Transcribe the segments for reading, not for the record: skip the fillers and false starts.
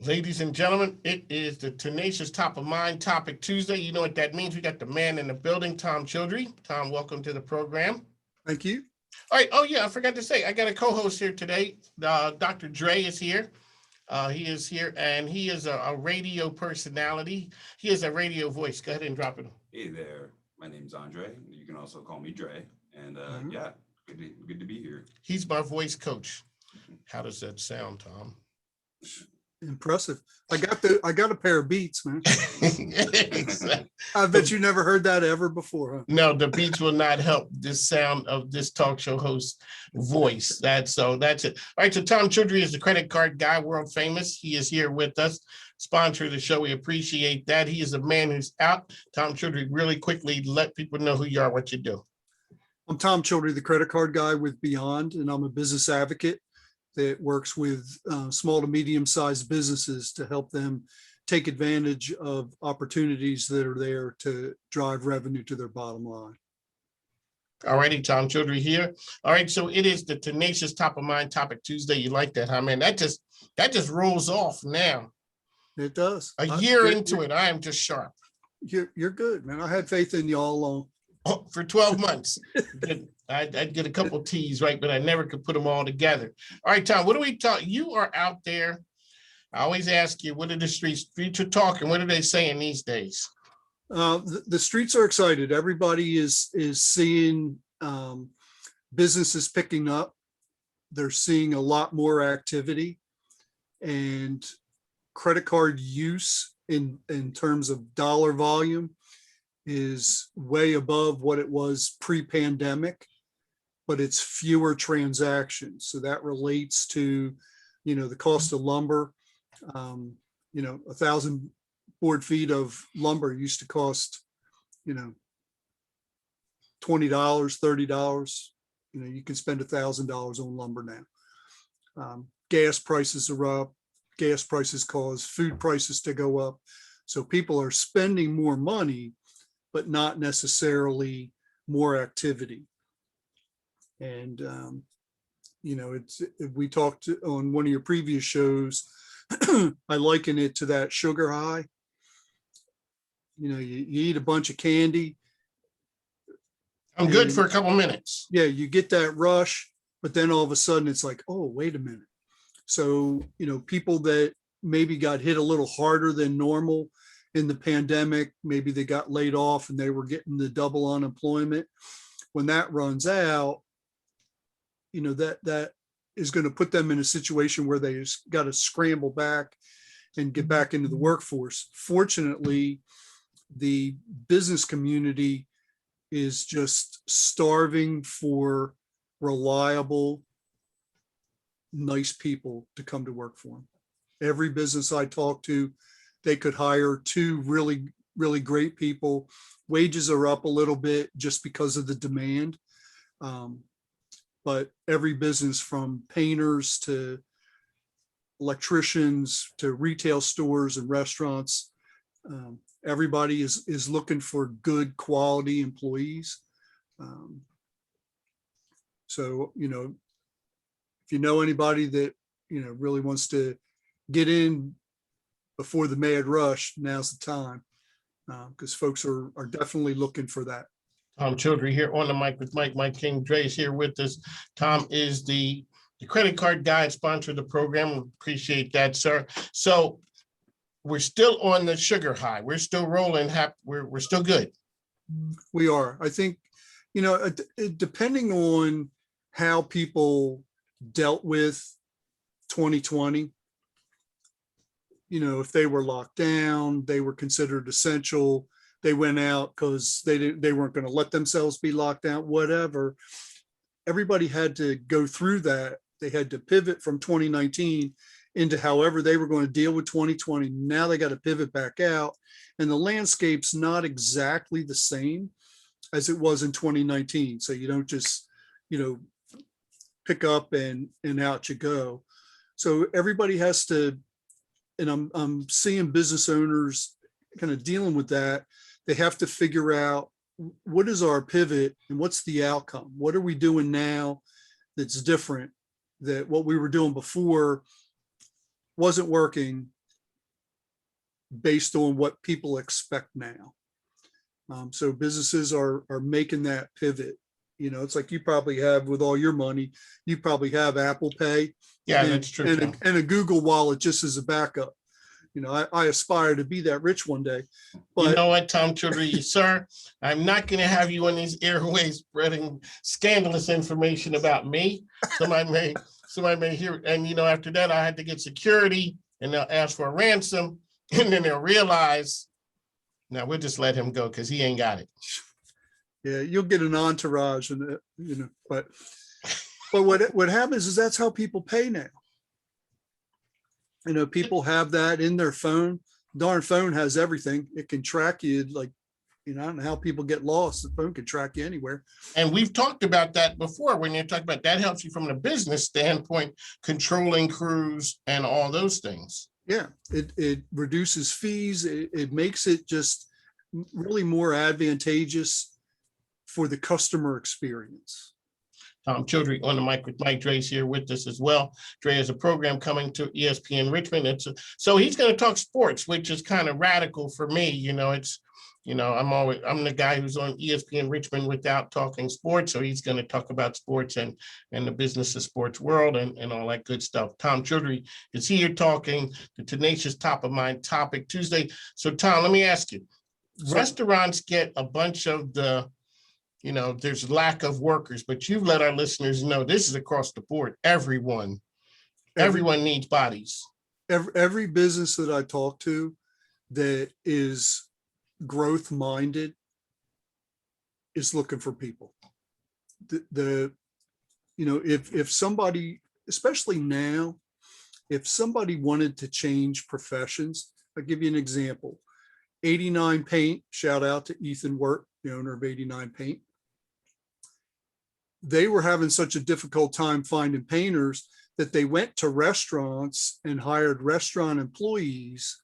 Ladies and gentlemen, it is the Tenacious Top of Mind Topic Tuesday. You know what that means. We got the man in the building, Tom Childrey. Tom, welcome to the program. Thank you. All right. Oh, yeah, I forgot to say, I got a co-host here today. Dr. Dre is here. He is here, and he is a radio personality. He is a radio voice. Go ahead and drop it. Hey there, my name's Andre. You can also call me Dre. And yeah, good to be here. He's my voice coach. How does that sound, Tom? Impressive. I got a pair of Beats, man. Exactly. I bet you never heard that ever before, huh? No, the beats will not help this sound of this talk show host voice. That's it. All right, so Tom Childrey is the credit card guy, world famous. He is here with us, sponsor of the show. We appreciate that. He is a man who's out. Tom Childrey, really quickly, let people know who you are, what you do. I'm Tom Childrey, the credit card guy with Beyond, and I'm a business advocate that works with small to medium-sized businesses to help them take advantage of opportunities that are there to drive revenue to their bottom line. All righty, Tom Childrey here. All right, so it is the Tenacious Top of Mind Topic Tuesday. You like that, huh, man? That just rolls off now. It does. A year into it, I am just sharp. You're good, man. I had faith in you all along. Oh, for 12 months. I'd get a couple of T's, right? But I never could put them all together. All right, Tom, what do we talk? You are out there. I always ask you, what are the streets are talking? What are they saying these days? The streets are excited. Everybody is seeing businesses picking up. They're seeing a lot more activity, and credit card use in terms of dollar volume is way above what it was pre-pandemic, but it's fewer transactions. So that relates to, the cost of lumber. 1,000 board feet of lumber used to cost, $20, $30. You can spend $1,000 on lumber now. Gas prices are up. Gas prices cause food prices to go up. So people are spending more money, but not necessarily more activity. And, we talked on one of your previous shows, I liken it to that sugar high. You eat a bunch of candy. I'm good for a couple minutes. Yeah, you get that rush, but then all of a sudden it's like, oh, wait a minute. So, people that maybe got hit a little harder than normal in the pandemic, maybe they got laid off and they were getting the double unemployment. When that runs out, that is going to put them in a situation where they got to scramble back and get back into the workforce. Fortunately, the business community is just starving for reliable, nice people to come to work for them. Every business I talk to, they could hire two really, really great people. Wages are up a little bit just because of the demand. But every business, from painters to electricians to retail stores and restaurants, everybody is looking for good quality employees. So, if you know anybody that, really wants to get in before the mad rush, now's the time, because folks are definitely looking for that. Tom Childrey here on the mic with Mike King. Dre is here with us. Tom is the credit card guy, sponsor of the program. We appreciate that, sir. So we're still on the sugar high. We're still rolling. We're still good. We are. I think, depending on how people dealt with 2020, if they were locked down, they were considered essential. They went out because they weren't going to let themselves be locked down, whatever. Everybody had to go through that. They had to pivot from 2019 into however they were going to deal with 2020. Now they got to pivot back out. And the landscape's not exactly the same as it was in 2019. So you don't just, pick up and out you go. So everybody has to, and I'm seeing business owners kind of dealing with that. They have to figure out, what is our pivot and what's the outcome? What are we doing now that's different, that what we were doing before wasn't working, based on what people expect now. So businesses are making that pivot. You know, it's like you probably have with all your money, you probably have Apple Pay. Yeah, and, that's true. and a Google Wallet just as a backup. You know, I aspire to be that rich one day. But you know what, Tom Childrey, sir, I'm not going to have you on these airways spreading scandalous information about me. Somebody may hear it. And, you know, after that, I had to get security and they'll ask for a ransom. And then they'll realize, now we'll just let him go because he ain't got it. yeah, you'll get an entourage and, you know, but what happens is that's how people pay now. You know, people have that in their phone. Darn phone has everything. It can track you. Like, you know, I don't know how people get lost. The phone can track you anywhere. And we've talked about that before when you're talking about that helps you from the business standpoint, controlling crews and all those things. Yeah, it reduces fees. It makes it just really more advantageous for the customer experience. Tom Childrey on the mic with Mike Dre's here with us as well. Dre has a program coming to ESPN Richmond. So he's going to talk sports, which is kind of radical for me. You know, I'm the guy who's on ESPN Richmond without talking sports. So he's going to talk about sports and the business of sports world and all that good stuff. Tom Childrey is here talking the tenacious top of mind topic Tuesday. So Tom, let me ask you, restaurants get a bunch of there's lack of workers, but you've let our listeners know this is across the board. Everyone needs bodies. Every business that I talk to that is growth minded is looking for people. If somebody, especially now, if somebody wanted to change professions, I'll give you an example. 89 Paint, shout out to Ethan Wirt, the owner of 89 Paint. They were having such a difficult time finding painters that they went to restaurants and hired restaurant employees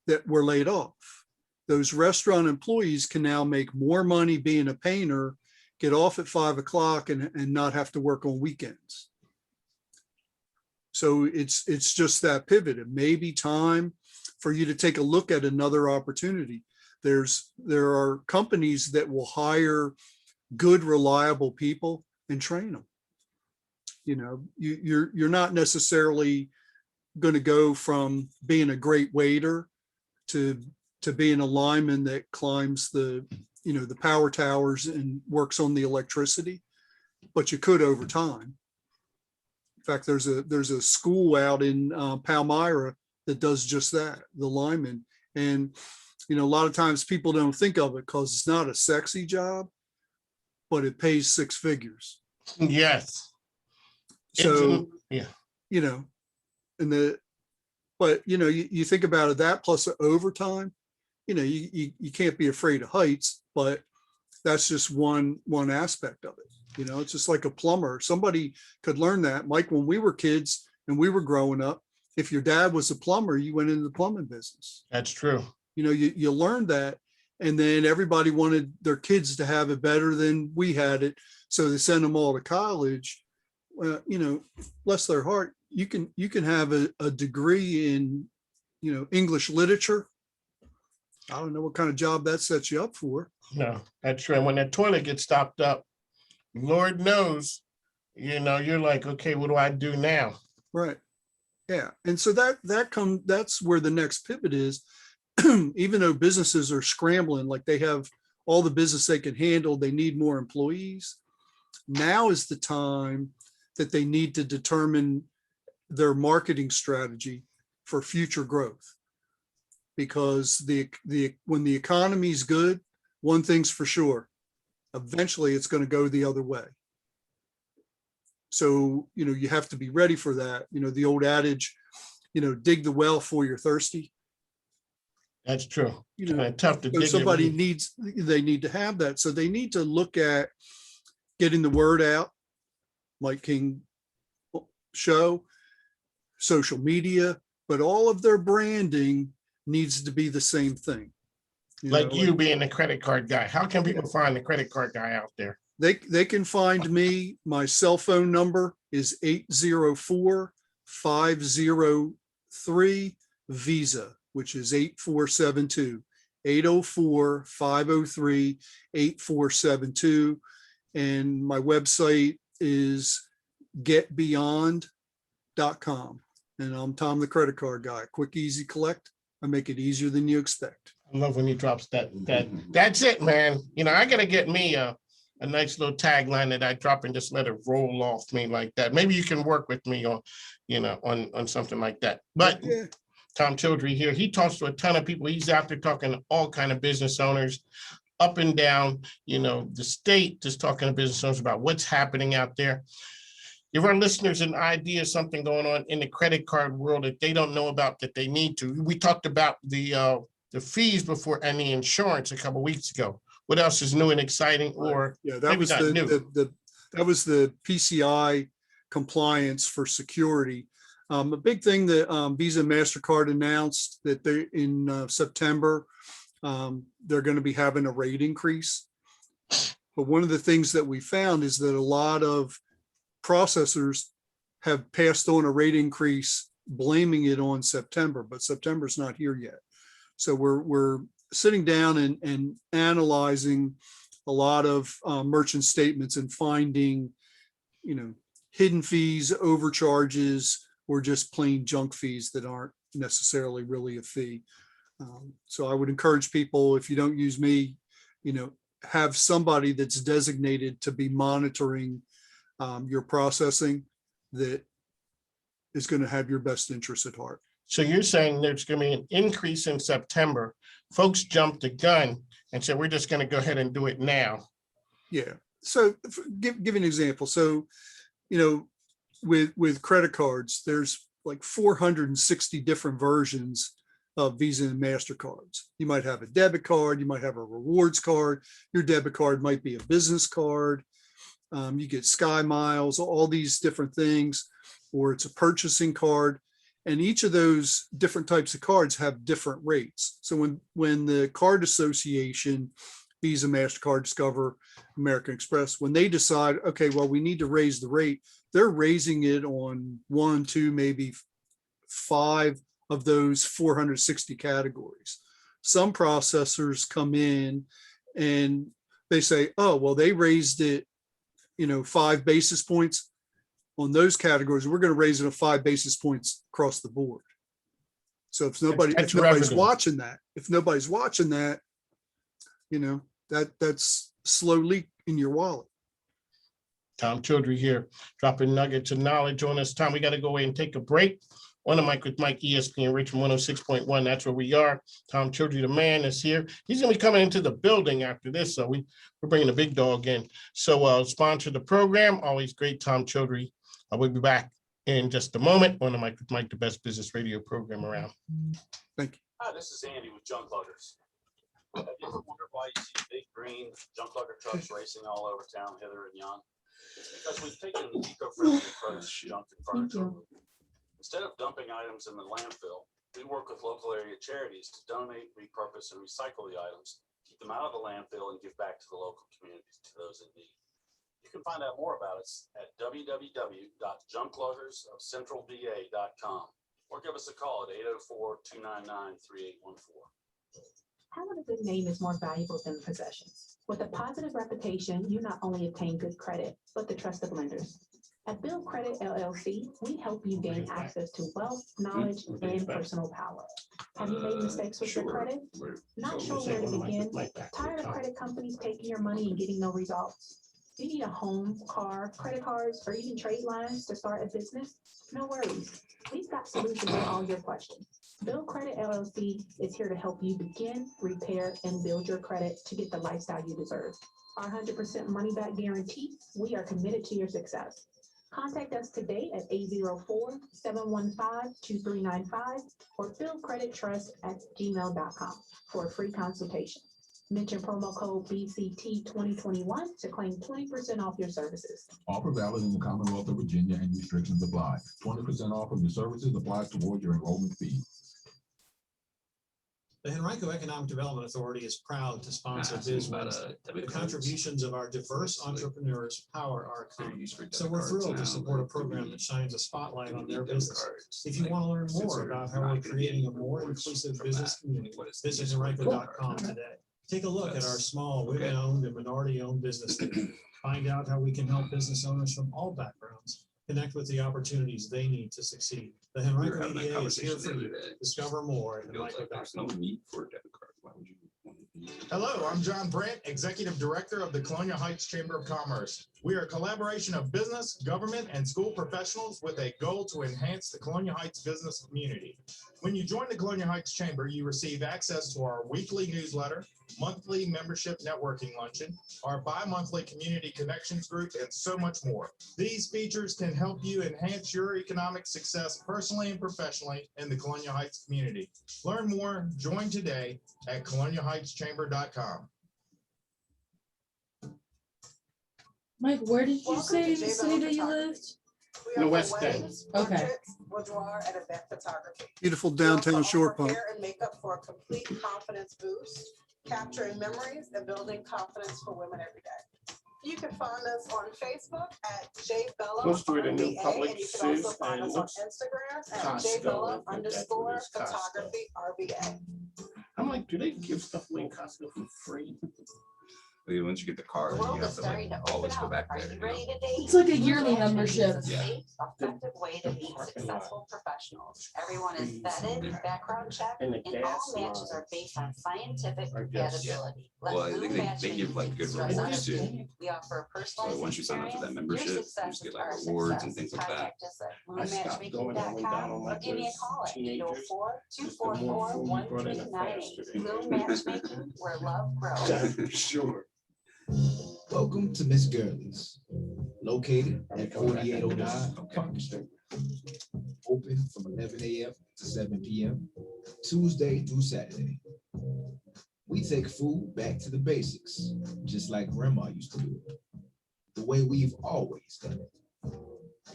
that were laid off. Those restaurant employees can now make more money being a painter, get off at 5 o'clock and not have to work on weekends. So it's just that pivot. It may be time for you to take a look at another opportunity. There are companies that will hire good, reliable people and train them. You know, you're not necessarily going to go from being a great waiter to being a lineman that climbs the power towers and works on the electricity, but you could over time. In fact, there's a school out in Palmyra that does just that, the lineman. And, you know, a lot of times people don't think of it because it's not a sexy job, but it pays 6 figures. Yes. So, yeah, you know, but you know, you think about it, that plus overtime, you know, you can't be afraid of heights, but that's just one aspect of it. You know, it's just like a plumber. Somebody could learn that. Mike, when we were kids and we were growing up, if your dad was a plumber, you went into the plumbing business. That's true. You know, you learned that. And then everybody wanted their kids to have it better than we had it. So they sent them all to college. Well, you know, bless their heart, you can have a degree in, you know, English literature. I don't know what kind of job that sets you up for. No, that's true. And when that toilet gets stopped up, Lord knows, you know, you're like, okay, what do I do now? Right. Yeah. And so that's where the next pivot is. Even though businesses are scrambling, like they have all the business they can handle, they need more employees. Now is the time that they need to determine their marketing strategy for future growth. Because when the economy is good, one thing's for sure, eventually it's going to go the other way. So, you know, you have to be ready for that. You know, the old adage, you know, dig the well before you're thirsty. That's true. You know, tough to so dig. somebody they need to have that. So they need to look at getting the word out, like King show, social media, but all of their branding needs to be the same thing. You being the credit card guy. How can people find the credit card guy out there? They can find me. My cell phone number is 804-503-VISA. which is 8472, 804-503-8472. And my website is getbeyond.com. And I'm Tom, the credit card guy. Quick, easy collect. I make it easier than you expect. I love when he drops that's it, man. You know, I gotta get me a nice little tagline that I drop and just let it roll off me like that. Maybe you can work with me on, you know, on something like that. But Yeah. Tom Childrey here, he talks to a ton of people. He's out there talking to all kind of business owners up and down, you know, the state, just talking to business owners about what's happening out there. Give our listeners an idea of something going on in the credit card world that they don't know about that they need to. We talked about the fees before and the insurance a couple of weeks ago. What else is new and exciting, or yeah, that maybe was not new? that was the PCI compliance for security. A big thing that Visa and MasterCard announced that they in September, they're going to be having a rate increase. But one of the things that we found is that a lot of processors have passed on a rate increase, blaming it on September, but September's not here yet. So we're sitting down and analyzing a lot of merchant statements and finding, you know, hidden fees, overcharges, or just plain junk fees that aren't necessarily really a fee. So I would encourage people, if you don't use me, you know, have somebody that's designated to be monitoring your processing that is going to have your best interests at heart. So you're saying there's going to be an increase in September. Folks jumped the gun and said, we're just going to go ahead and do it now. Yeah. So give an example. So, you know, with credit cards, there's like 460 different versions of Visa and MasterCards. You might have a debit card, you might have a rewards card. Your debit card might be a business card. You get Sky Miles, all these different things, or it's a purchasing card. And each of those different types of cards have different rates. So when the card association, Visa, MasterCard, Discover, American Express, when they decide, okay, well, we need to raise the rate, they're raising it on 1, 2, maybe 5 of those 460 categories. Some processors come in and they say, oh, well, they raised it, you know, 5 basis points on those categories. We're going to raise it 5 basis points across the board. So if nobody's watching that, you know, that's slow leak in your wallet. Tom Childrey here, dropping nuggets of knowledge on us. Tom, we got to go away and take a break. On the mic with Mike, ESPN Richmond 106.1. That's where we are. Tom Childrey, the man, is here. He's going to be coming into the building after this. So we're bringing the big dog in. So sponsor the program. Always great, Tom Childrey. We'll be back in just a moment on the mic with Mike, the best business radio program around. Thank you. Hi, this is Andy with Junk Luggers. Have you ever wondered why you see big green junk lugger trucks racing all over town, hither and yon? It's because we've taken an eco-friendly approach to junk and furniture removal. Instead of dumping items in the landfill, we work with local area charities to donate, repurpose, and recycle the items, keep them out of the landfill, and give back to the local communities, to those in need. You can find out more about us at www.junkluggersofcentralva.com or give us a call at 804-299-3814. Having a good name is more valuable than possessions. With a positive reputation, you not only obtain good credit, but the trust of lenders. At Build Credit LLC, we help you gain access to wealth, knowledge, and personal power. Have you made mistakes with your credit? Not sure where to begin? Tired of credit companies taking your money and getting no results? You need a home, car, credit cards, or even trade lines to start a business? No worries. We've got solutions to all your questions. Build Credit LLC is here to help you begin, repair, and build your credit to get the lifestyle you deserve. Our 100% money back guarantee, we are committed to your success. Contact us today at 804-715-2395 or buildcredittrust@gmail.com for a free consultation. Mention promo code BCT2021 to claim 20% off your services. Offer valid in the Commonwealth of Virginia and restrictions apply. 20% off of your services applies toward your enrollment fee. The Henrico Economic Development Authority is proud to sponsor Biz Wednesday. The contributions of our diverse entrepreneurs power our economy. So we're thrilled to support a program that shines a spotlight on their business. If you want to learn more about how we're creating a more inclusive business community, visit henrico.com today. Take a look at our small women-owned and minority-owned business there. Find out how we can help business owners from all backgrounds connect with the opportunities they need to succeed. The Henrico EDA is here for you. Discover more at henrico.com. Hello, I'm John Brandt, Executive Director of the Colonial Heights Chamber of Commerce. We are a collaboration of business, government, and school professionals with a goal to enhance the Colonial Heights business community. When you join the Colonial Heights Chamber, you receive access to our weekly newsletter, monthly membership networking luncheon, our bi-monthly community connections group, and so much more. These features can help you enhance your economic success personally and professionally in the Colonial Heights community. Learn more, join today at colonialheightschamber.com. Mike, where did you Welcome say to the J city Bell that you Photography. lived? We The offer West End. weddings, Okay. portraits, boudoir, and event photography. Beautiful We downtown also Shore offer Pump. hair and makeup for a complete confidence boost, capturing memories and building confidence for women every day. You can find us on Facebook at JBella Close to where the new RBA, Publix and you can also is, find and us on looks Instagram at Costco. I think that's what it is, Costco. JBella_photography RBA. I'm like, do they give stuff away in Costco for free? Once you get the card, The you world have is to like starting to open always go up. back Are there. you you know? ready to date? It's like a yearly Matchmaking membership. is a Yeah. safe, effective way to meet successful professionals. Everyone is vetted, background checked, And the and all gas matches are based on scientific I guess. compatibility. Let Well, I Blue think they Matchmaking give like keep good stress on rewards us. too. We offer a personalized So once you sign up for that experience. membership, Your you success just get is like our rewards and success. things like that. Contact us at I stopped going. I went down on bluematchmaking.com like or give me a those call at teenagers. 804-244-1390. Blue Matchmaking, where love grows. Sure. Welcome to Miss Gurley's, located at 4809 Park Street. Open from 11 a.m. to 7 p.m., Tuesday through Saturday. We take food back to the basics, just like Grandma used to do it, the way we've always done it.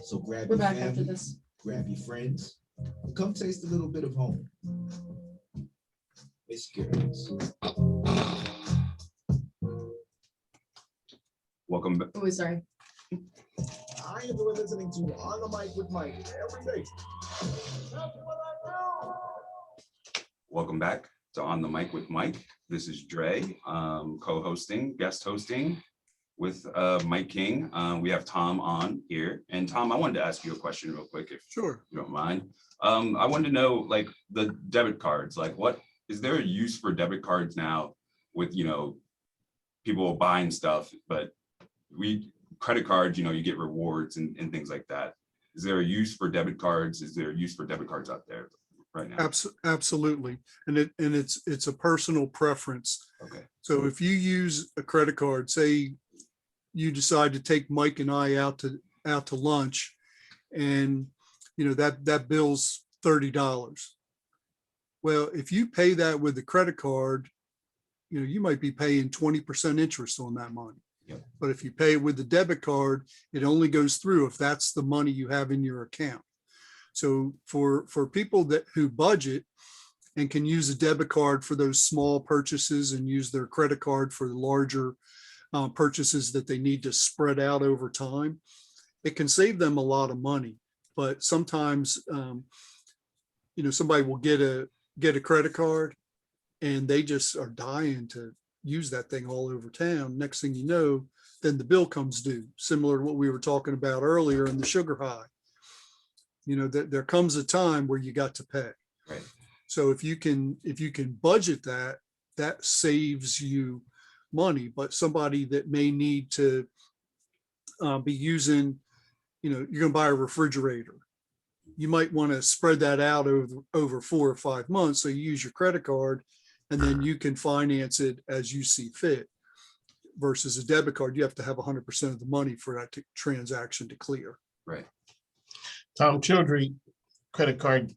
So grab We're your back after family, this. grab your friends, and come taste a little bit of home. Miss Gurley's. Welcome back. Oh, sorry. I enjoy listening to On the Mic with Mike every day. Welcome back to On the Mic with Mike. This is Dre, co-hosting, guest hosting with Mike King. We have Tom on here. And Tom, I wanted to ask you a question real quick, if Sure. you don't mind. I wanted to know, like, the debit cards, like, what is there a use for debit cards now with, people buying stuff, but credit cards, you get rewards and things like that. Is there a use for debit cards? Is there a use for debit cards out there right now? Absolutely. And it's a personal preference. Okay. So if you use a credit card, say you decide to take Mike and I out to lunch, and that bill's $30. Well, if you pay that with a credit card, you might be paying 20% interest on that money. Yep. But if you pay with the debit card, it only goes through if that's the money you have in your account. So for people who budget and can use a debit card for those small purchases and use their credit card for the larger purchases that they need to spread out over time, it can save them a lot of money. But sometimes, somebody will get a credit card and they just are dying to use that thing all over town. Next thing you know, then the bill comes due, similar to what we were talking about earlier in the sugar high. There comes a time where you got to pay. Right. So if you can budget that saves you money. But somebody that may need to be using, you're going to buy a refrigerator. You might want to spread that out over 4 or 5 months. So you use your credit card and then you can finance it as you see fit. Versus a debit card, you have to have 100% of the money for that transaction to clear. Right. Tom Childrey, the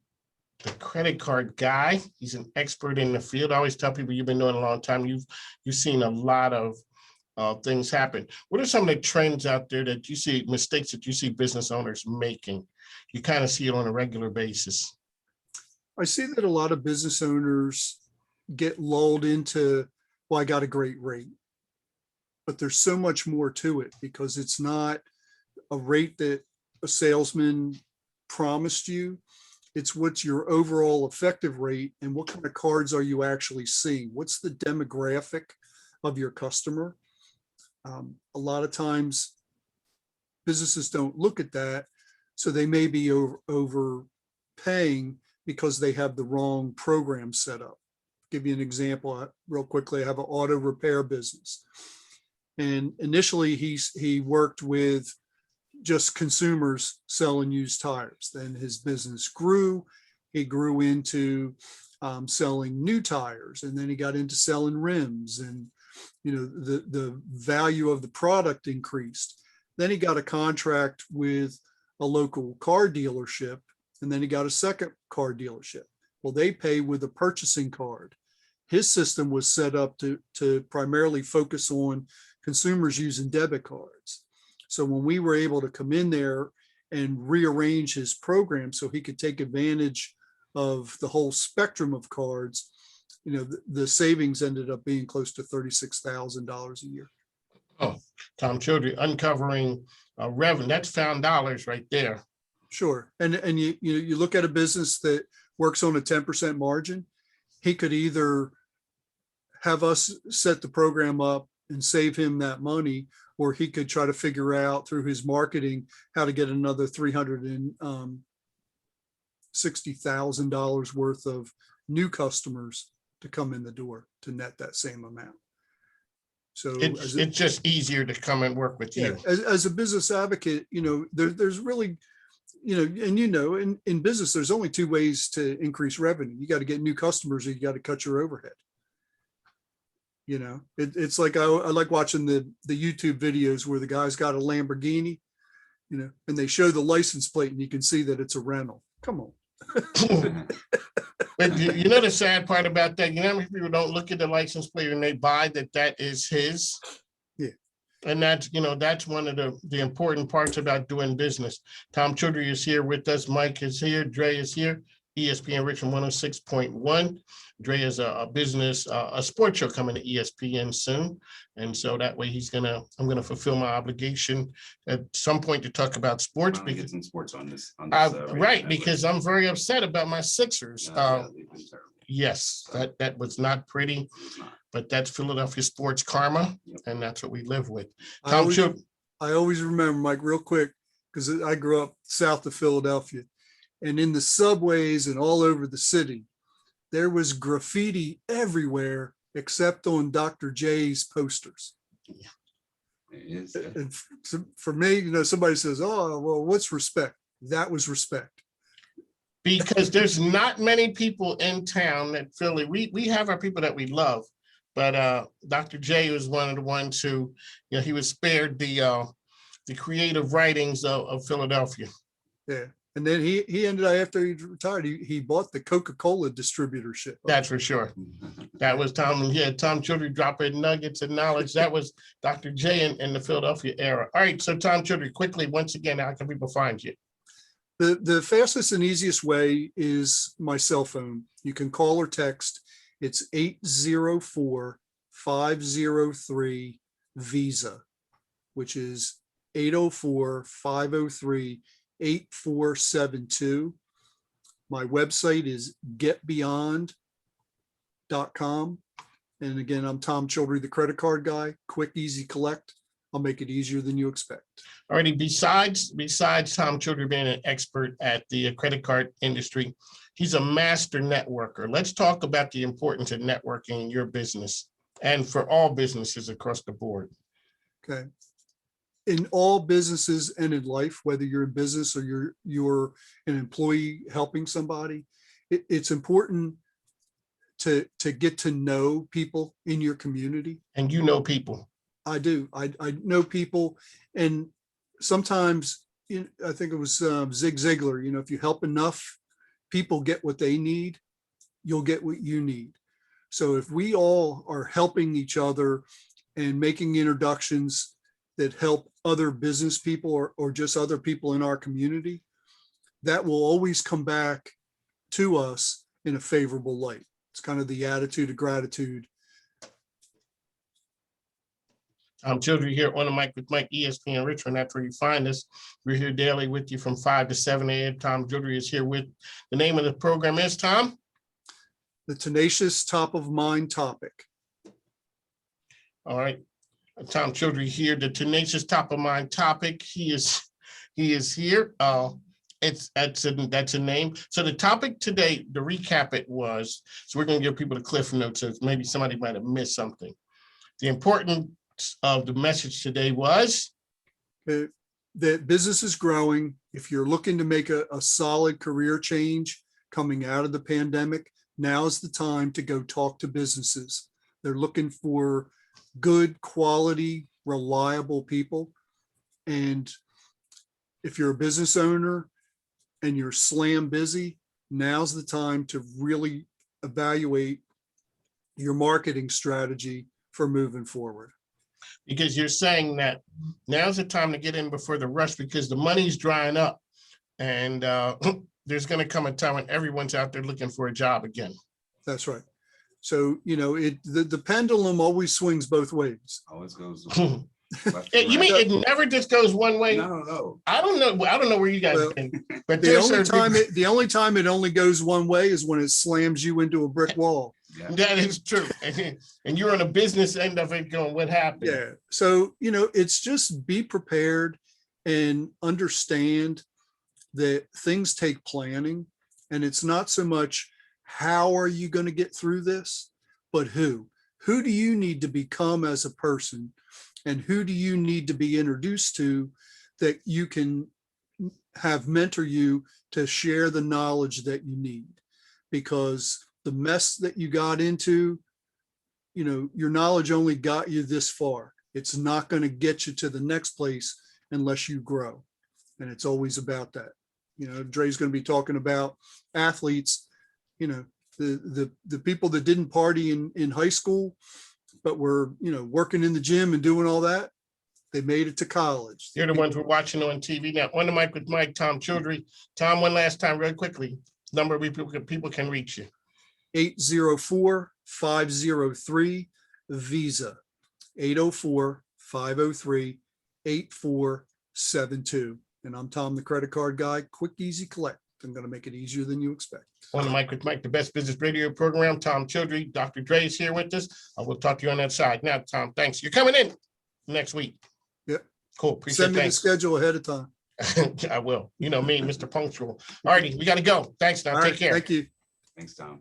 credit card guy. He's an expert in the field. I always tell people you've been doing it a long time. You've seen a lot of things happen. What are some of the trends out there that you see, mistakes that you see business owners making? You kind of see it on a regular basis. I see that a lot of business owners get lulled into, well, I got a great rate. But there's so much more to it, because it's not a rate that a salesman promised you. It's what's your overall effective rate and what kind of cards are you actually seeing? What's the demographic of your customer? A lot of times businesses don't look at that. So they may be overpaying because they have the wrong program set up. Give you an example real quickly. I have an auto repair business. And initially he worked with just consumers selling used tires. Then his business grew. He grew into selling new tires, and then he got into selling rims, and the value of the product increased. Then he got a contract with a local car dealership, and then he got a second car dealership. Well, they pay with a purchasing card. His system was set up to primarily focus on consumers using debit cards. So when we were able to come in there and rearrange his program so he could take advantage of the whole spectrum of cards, the savings ended up being close to $36,000 a year. Oh, Tom Childrey, uncovering revenue. That's found dollars right there. Sure. And you look at a business that works on a 10% margin, he could either have us set the program up and save him that money, or he could try to figure out through his marketing how to get another $360,000 worth of new customers to come in the door to net that same amount. So it's just easier to come and work with you. As a business advocate, there's really, in business, there's only two ways to increase revenue. You got to get new customers, or you got to cut your overhead. It's like I like watching the YouTube videos where the guy's got a Lamborghini, and they show the license plate and you can see that it's a rental. Come on. But the sad part about that, people don't look at the license plate and they buy that is his. Yeah. And that's one of the important parts about doing business. Tom Childrey is here with us. Mike is here. Dre is here. ESPN Richmond 106.1. Dre is a business, a sports show coming to ESPN soon. And so that way I'm going to fulfill my obligation at some point to talk about sports. Finally get some sports on this right, because I'm very upset about my Sixers. They've been terrible. Yes, that was not pretty, but that's Philadelphia sports karma, and that's what we live with. I always remember, Mike, real quick, because I grew up south of Philadelphia, and in the subways and all over the city, there was graffiti everywhere except on Dr. J's posters. Yeah. It is. And for me, somebody says, "Oh, well, what's respect?" That was respect. Because there's not many people in town that Philly. We have our people that we love, but Dr. J was one of the ones who, he was spared the creative writings of Philadelphia. Yeah. And then he ended up, after he retired, he bought the Coca-Cola distributorship. That's for sure. That was Tom. Yeah, Tom Childrey dropping nuggets of knowledge. That was Dr. J in the Philadelphia era. All right, so Tom Childrey, quickly, once again, how can people find you? The fastest and easiest way is my cell phone. You can call or text. It's 804-503-VISA, which is 804-503-8472. My website is getbeyond.com. And again, I'm Tom Childrey, the credit card guy. Quick, easy collect. I'll make it easier than you expect. Alrighty, besides Tom Childrey being an expert at the credit card industry, he's a master networker. Let's talk about the importance of networking in your business and for all businesses across the board. Okay. In all businesses and in life, whether you're in business or you're an employee helping somebody, it's important to get to know people in your community. And you know people. I do. I know people, and sometimes I think it was Zig Ziglar. If you help enough people get what they need, you'll get what you need. So if we all are helping each other and making introductions that help other business people or just other people in our community, that will always come back to us in a favorable light. It's kind of the attitude of gratitude. Tom Childrey here on the mic with Mike, ESPN Richmond. That's where you find us. We're here daily with you from 5 to 7 a.m. Tom Childrey is here with, the name of the program is, Tom? The tenacious top of mind topic. All right. Tom Childrey here, the tenacious top of mind topic. He is here. That's a name. So the topic today, to recap it was, so we're going to give people the cliff notes, so maybe somebody might have missed something. The importance of the message today was that business is growing. If you're looking to make a solid career change coming out of the pandemic, now's the time to go talk to businesses. They're looking for good, quality, reliable people. And if you're a business owner and you're slam busy, now's the time to really evaluate your marketing strategy for moving forward. because you're saying that now's the time to get in before the rush because the money's drying up. And there's going to come a time when everyone's out there looking for a job again. That's right. So, you know, the pendulum always swings both ways. Always goes. You mean it never just goes one way? No. I don't know where you guys Well, been, but The only time it only goes one way is when it slams you into a brick wall. Yeah. That is true. And you're on the business end of it going, what happened? Yeah. So, you know, it's just be prepared and understand that things take planning. And it's not so much how are you going to get through this, but who do you need to become as a person, and who do you need to be introduced to that you can have mentor you to share the knowledge that you need. Because the mess that you got into, you know, your knowledge only got you this far. It's not going to get you to the next place unless you grow. And it's always about that. You know, Dre's going to be talking about athletes, you know, the people that didn't party in high school, but were, you know, working in the gym and doing all that. They made it to college. They're the ones we're watching on TV now. On the mic with Mike, Tom Childrey. Tom, one last time, really quickly, number people can reach you. 804-503 Visa, 804-503-8472. And I'm Tom, the credit card guy. Quick, easy collect. I'm going to make it easier than you expect. On the mic with Mike, the best business radio program. Tom Childrey, Dr. Dre is here with us. I will talk to you on that side. Now, Tom, thanks. You're coming in next week. Yep. Cool. Appreciate Send me the thanks. schedule ahead of time. I will. You know me, Mr. Punctual. All righty, we got to go. Thanks now. All Take right, care. thank you. Thanks, Tom.